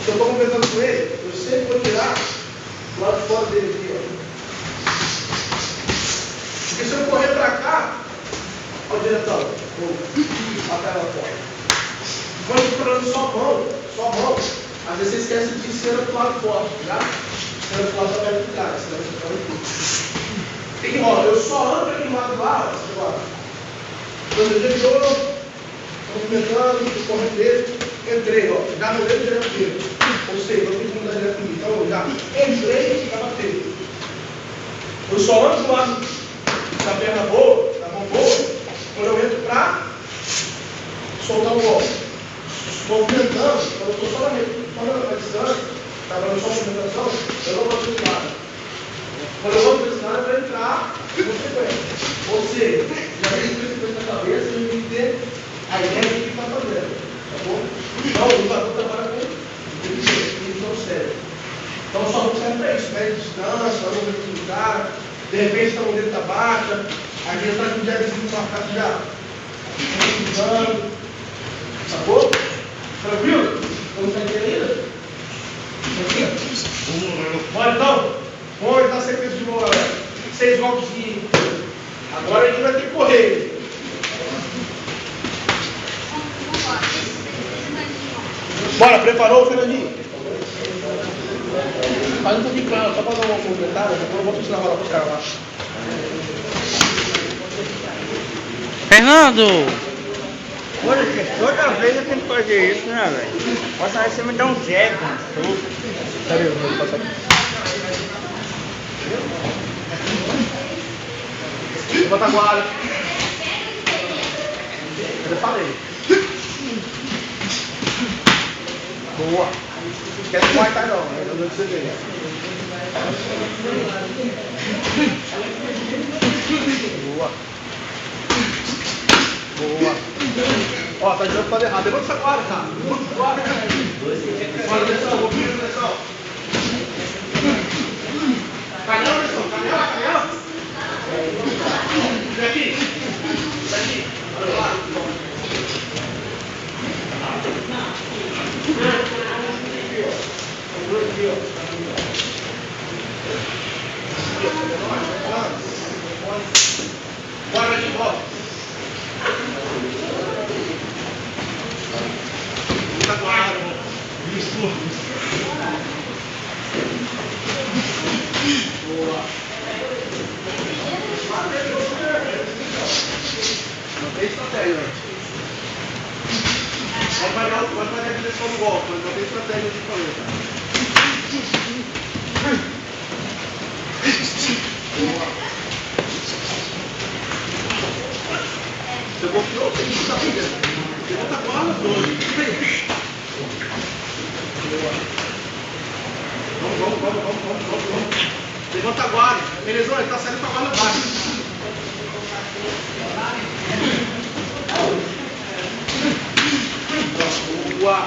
Se eu estou conversando com ele, eu sempre vou tirar do lado de fora dele aqui, ó. Porque se eu correr para cá, olha o diretor, a tela fora. Quando eu estou falando só mão, às vezes você esquece de cera do lado forte, tá? Cera do lado da perna de trás, senão você fica tudo. O que rola? Eu só ando aqui do lado de lá, agora. Quando eu estou movimentando, correndo dele, entrei, ó, já não veio direto dele. Ou seja, eu fiz muita direto comigo. Então eu já entrei e já bateu. Eu só ando do lado da perna boa, da mão boa, quando eu entro para soltar o golpe. Movimentando, quando eu estou só na distância, trabalhando só a movimentação, eu não vou de lado. Quando eu vou pressionar é para entrar em consequência. Ou seja, já tem isso na cabeça e eu entendo a ideia do que está fazendo. Tá bom? Então, o lutador trabalha com inteligência, cérebro. Então, só não serve para isso. Mede distância, vai movimento do cara, de repente a mão dele está baixa, a gente está com o diabezinho marcado já. Sacou? Tranquilo? Vamos entender ainda? Bora então? Vamos orientar a sequência de novo, galera. 6 golpes de. Agora a gente vai ter que correr. Bora, preparou, Fernandinho? Faz um pouquinho claro, só para dar uma completada, depois eu vou te ensinar a rolar para os caras lá. Fernando! Toda vez eu tenho que fazer isso, né, velho? Posso aí você me dá um jegue, Cadê? Eu vou passar aqui. Levanta a guarda. Eu falei. Boa. Quer não vai estar não, né? Eu não sei dele. Boa. Boa. Ó, tá jogando para errado. Levanta essa guarda, cara. Levanta essa guarda. Bora, direção. Vou vir na direção. Canhão, direção. Canhão. Vem aqui. Vem aqui. Olha lá. Bora de volta. Muita guarda. Isso. Boa. Não tem estratégia, né? Pode variar a direção do golpe, mas não tem estratégia de fazer, tá? Você confiou, tem que estar dentro. Você não está com a dois. Vamos. Levanta a guarda. Beleza, ele está saindo com a guarda baixa. Boa.